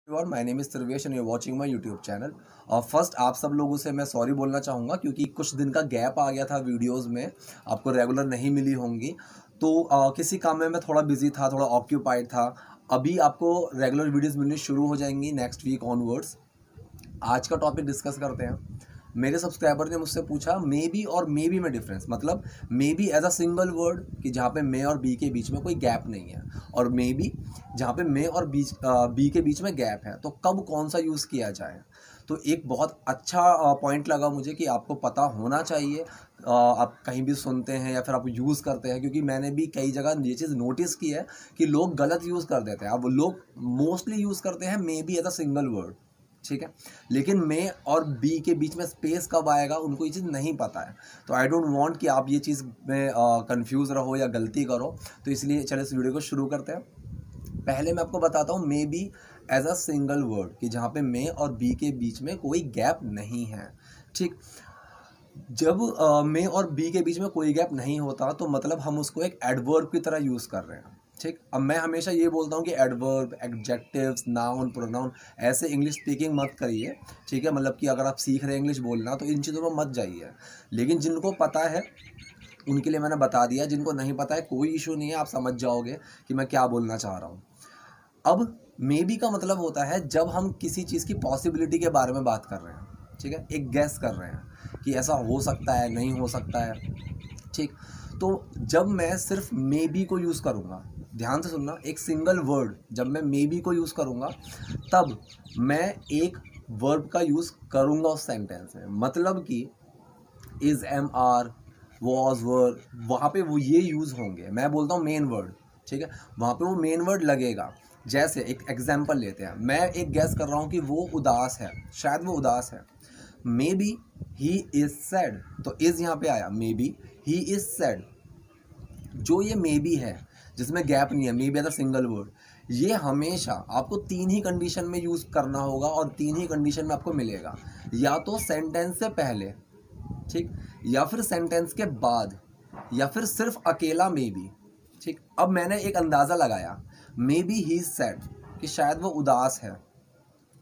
और my name is Sarvesh and you are watching my YouTube channel. और first आप सब लोगों से मैं सॉरी बोलना चाहूँगा क्योंकि कुछ दिन का गैप आ गया था वीडियोस में, आपको रेगुलर नहीं मिली होंगी। तो किसी काम में मैं थोड़ा बिजी था, थोड़ा ऑक्यूपाइड था। अभी आपको रेगुलर वीडियोस मिलनी शुरू हो जाएंगी नेक्स्ट वीक ऑनवर्ड्स। आज का टॉपिक डिस्कस करते हैं। मेरे सब्सक्राइबर ने मुझसे पूछा मे बी और मे बी में डिफरेंस, मतलब may be as a single word कि जहाँ पे मे और बी के बीच में कोई गैप नहीं है, और मे बी जहाँ पे मे और बी के बीच में गैप है, तो कब कौन सा यूज़ किया जाए। तो एक बहुत अच्छा पॉइंट लगा मुझे कि आपको पता होना चाहिए। आप कहीं भी सुनते हैं या फिर आप यूज़ करते हैं, क्योंकि मैंने भी कई जगह ये चीज़ नोटिस की है कि लोग गलत यूज़ कर देते हैं। अब लोग मोस्टली यूज़ करते हैं may be as a single word, ठीक है, लेकिन मे और बी के बीच में स्पेस कब आएगा उनको ये चीज़ नहीं पता है। तो आई डोंट वांट कि आप ये चीज़ में कंफ्यूज रहो या गलती करो। तो इसलिए चलो इस वीडियो को शुरू करते हैं। पहले मैं आपको बताता हूँ may be as a single word कि जहाँ पे मे और बी के बीच में कोई गैप नहीं है, ठीक। जब मे और बी के बीच में कोई गैप नहीं होता तो मतलब हम उसको एक एडवर्ब की तरह यूज़ कर रहे हैं, ठीक। अब मैं हमेशा ये बोलता हूँ कि एडवर्ब, एडजेक्टिव्स, नाउन, प्रोनाउन ऐसे इंग्लिश स्पीकिंग मत करिए, ठीक है। मतलब कि अगर आप सीख रहे हैं इंग्लिश बोलना तो इन चीज़ों में मत जाइए। लेकिन जिनको पता है उनके लिए मैंने बता दिया, जिनको नहीं पता है कोई इशू नहीं है, आप समझ जाओगे कि मैं क्या बोलना चाह रहा हूँ। अब मे बी का मतलब होता है जब हम किसी चीज़ की पॉसिबिलिटी के बारे में बात कर रहे हैं, ठीक है, एक गैस कर रहे हैं कि ऐसा हो सकता है, नहीं हो सकता है, ठीक। तो जब मैं सिर्फ मे बी को यूज़ करूँगा, ध्यान से सुनना, एक सिंगल वर्ड जब मैं मे बी को यूज़ करूँगा तब मैं एक वर्ब का यूज़ करूँगा उस सेंटेंस में। मतलब कि इज़, एम, आर, वॉज, वर, वहाँ पे वो ये यूज़ होंगे। मैं बोलता हूँ मेन वर्ड, ठीक है, वहाँ पे वो मेन वर्ड लगेगा। जैसे एक एग्जाम्पल लेते हैं, मैं एक गैस कर रहा हूँ कि वो उदास है, शायद वो उदास है। मे बी ही इज़ सैड, तो इज़ यहाँ पे आया, मे बी ही इज़ सैड। जो ये मे बी है जिसमें गैप नहीं है, may be as a single word, ये हमेशा आपको तीन ही कंडीशन में यूज़ करना होगा और तीन ही कंडीशन में आपको मिलेगा। या तो सेंटेंस से पहले, ठीक, या फिर सेंटेंस के बाद, या फिर सिर्फ अकेला मे बी, ठीक। अब मैंने एक अंदाज़ा लगाया, मे बी ही इज सैड, कि शायद वो उदास है,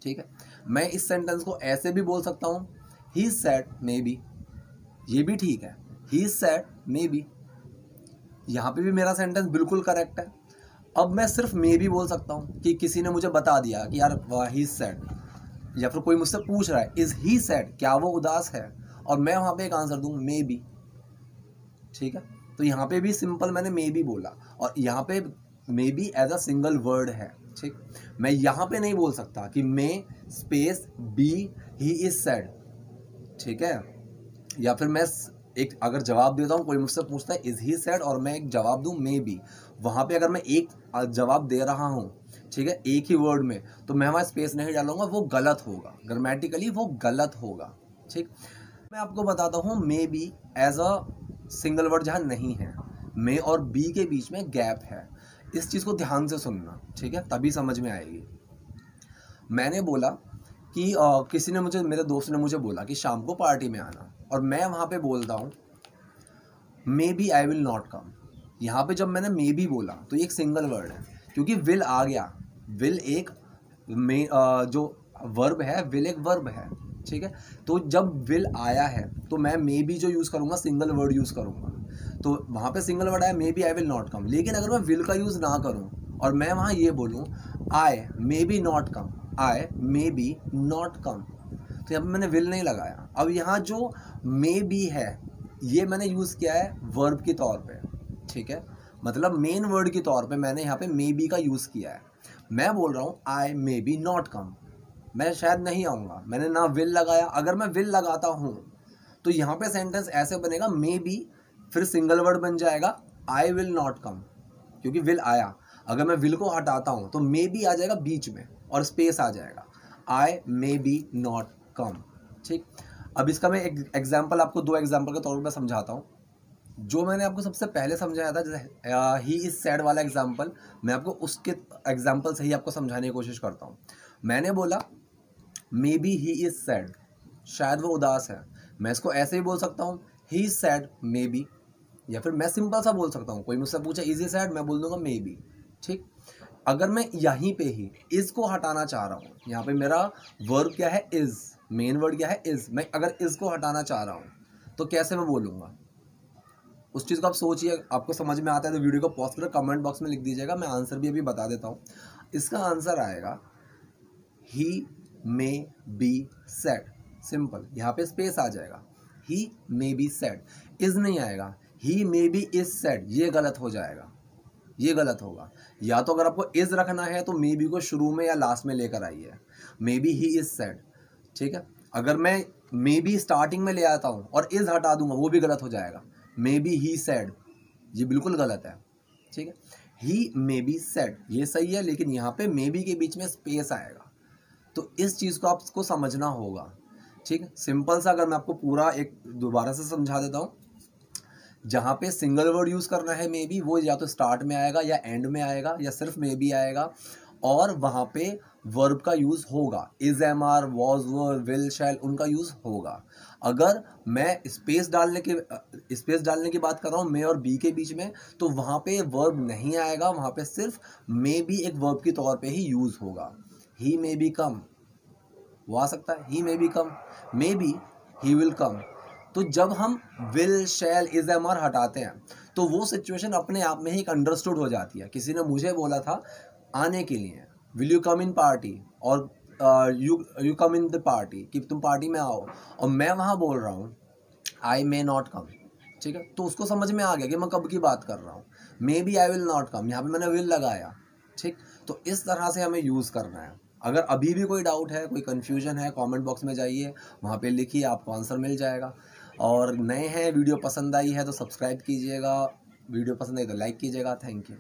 ठीक है। मैं इस सेंटेंस को ऐसे भी बोल सकता हूँ, ही इज सैड मे बी, ये भी ठीक है, ही इज सैड मे बी, यहाँ पे भी मेरा सेंटेंस बिल्कुल करेक्ट है। अब मैं सिर्फ मे बी बोल सकता हूँ कि किसी ने मुझे बता दिया कि यार ही इज सैड, या फिर कोई मुझसे पूछ रहा है इज ही सैड, क्या वो उदास है, और मैं वहाँ पे एक आंसर दूँ मे बी, ठीक है। तो यहाँ पे भी सिंपल मैंने मे बी बोला, और यहाँ पे may B as a single word है, ठीक। मैं यहाँ पे नहीं बोल सकता कि may space be he is sad, ठीक है। या फिर मैं एक अगर जवाब देता हूँ, कोई मुझसे पूछता है इज ही सैड और मैं एक जवाब दूँ मे बी, वहाँ पे अगर मैं एक जवाब दे रहा हूँ, ठीक है, एक ही वर्ड में, तो मैं वहाँ स्पेस नहीं डालूंगा, वो गलत होगा, ग्रामेटिकली वो गलत होगा, ठीक। मैं आपको बताता हूँ may be as a single word जहाँ नहीं है, मे और बी के बीच में गैप है। इस चीज़ को ध्यान से सुनना, ठीक है, तभी समझ में आएगी। मैंने बोला कि किसी ने मुझे, मेरे दोस्त ने मुझे बोला कि शाम को पार्टी में आना, और मैं वहाँ पे बोलता हूँ maybe I will not come. यहाँ पे जब मैंने मे बी बोला तो ये एक सिंगल वर्ड है, क्योंकि विल आ गया। विल एक जो वर्ब है, विल एक वर्ब है, ठीक है। तो जब विल आया है तो मैं मे बी जो यूज़ करूँगा सिंगल वर्ड यूज़ करूँगा, तो वहाँ पे सिंगल वर्ड आया may be I will not come. लेकिन अगर मैं विल का यूज़ ना करूँ और मैं वहाँ ये बोलूँ I may be not come, I may be not come, तो यहाँ पे मैंने विल नहीं लगाया। अब यहाँ जो मे बी है ये मैंने यूज़ किया है वर्ब के तौर पे, ठीक है, मतलब मेन वर्ड के तौर पे मैंने यहाँ पे मे बी का यूज़ किया है। मैं बोल रहा हूँ आई मे बी नॉट कम, मैं शायद नहीं आऊँगा, मैंने ना विल लगाया। अगर मैं विल लगाता हूँ तो यहाँ पे सेंटेंस ऐसे बनेगा, मे बी फिर सिंगल वर्ड बन जाएगा आई विल नॉट कम, क्योंकि विल आया। अगर मैं विल को हटाता हूँ तो मे बी आ जाएगा बीच में और स्पेस आ जाएगा, आई मे बी नॉट कम, ठीक। अब इसका मैं एक एग्जाम्पल आपको, दो एग्जाम्पल के तौर पर समझाता हूँ। जो मैंने आपको सबसे पहले समझाया था, जैसे ही इज सैड वाला एग्जाम्पल, मैं आपको उसके एग्जाम्पल से ही आपको समझाने की कोशिश करता हूँ। मैंने बोला मे बी ही इज सैड, शायद वो उदास है, मैं इसको ऐसे ही बोल सकता हूँ ही इज सैड मे बी, या फिर मैं सिंपल सा बोल सकता हूँ, कोई मुझसे पूछे इज ही सैड, मैं बोल दूंगा मे बी, ठीक। अगर मैं यहीं पे ही इज को हटाना चाह रहा हूँ, यहाँ पे मेरा वर्ब क्या है, इज, मेन वर्ड क्या है, इज, मैं अगर इज को हटाना चाह रहा हूँ तो कैसे मैं बोलूँगा, उस चीज़ को आप सोचिए। आपको समझ में आता है तो वीडियो को पॉज कर कमेंट बॉक्स में लिख दीजिएगा, मैं आंसर भी अभी बता देता हूँ। इसका आंसर आएगा ही मे बी सैड, सिंपल, यहाँ पे स्पेस आ जाएगा, ही मे बी सैड, इज नहीं आएगा, ही मे बी इज सैड, ये गलत हो जाएगा, ये गलत होगा। या तो अगर आपको इज रखना है तो मे बी को शुरू में या लास्ट में लेकर आइए, मे बी ही इज सैड, ठीक है। अगर मैं मे बी स्टार्टिंग में ले आता हूँ और इज हटा दूंगा वो भी गलत हो जाएगा, मे बी ही सैड, ये बिल्कुल गलत है, ठीक है। ही मे बी सैड ये सही है, लेकिन यहाँ पे मे बी के बीच में स्पेस आएगा, तो इस चीज़ को आपको समझना होगा, ठीक है। सिंपल सा अगर मैं आपको पूरा एक दोबारा से समझा देता हूँ, जहाँ पे सिंगल वर्ड यूज़ करना है मे बी, वो या तो स्टार्ट में आएगा या एंड में आएगा या सिर्फ मे बी आएगा, और वहाँ पे वर्ब का यूज़ होगा, is, am, are, was, were, will, shall, उनका यूज़ होगा। अगर मैं स्पेस डालने की बात कर रहा हूँ मे और बी के बीच में, तो वहाँ पे वर्ब नहीं आएगा, वहाँ पे सिर्फ मे बी एक वर्ब के तौर पे ही यूज़ होगा। ही मे बी कम, वो आ सकता है, he may be come, may be he will come. तो जब हम will, shall, is, am, are हटाते हैं तो वो सिचुएशन अपने आप में ही एक अंडरस्टूड हो जाती है। किसी ने मुझे बोला था आने के लिए, will you come in party, और you come in the party, कि तुम पार्टी में आओ, और मैं वहाँ बोल रहा हूँ आई मे नॉट कम, ठीक है। तो उसको समझ में आ गया कि मैं कब की बात कर रहा हूँ, maybe I will not come, यहाँ पे मैंने विल लगाया, ठीक। तो इस तरह से हमें यूज़ करना है। अगर अभी भी कोई डाउट है, कोई कन्फ्यूजन है, कमेंट बॉक्स में जाइए, वहाँ पे लिखिए, आपको आंसर मिल जाएगा। और नए हैं, वीडियो पसंद आई है तो सब्सक्राइब कीजिएगा, वीडियो पसंद आई तो लाइक कीजिएगा। Thank you.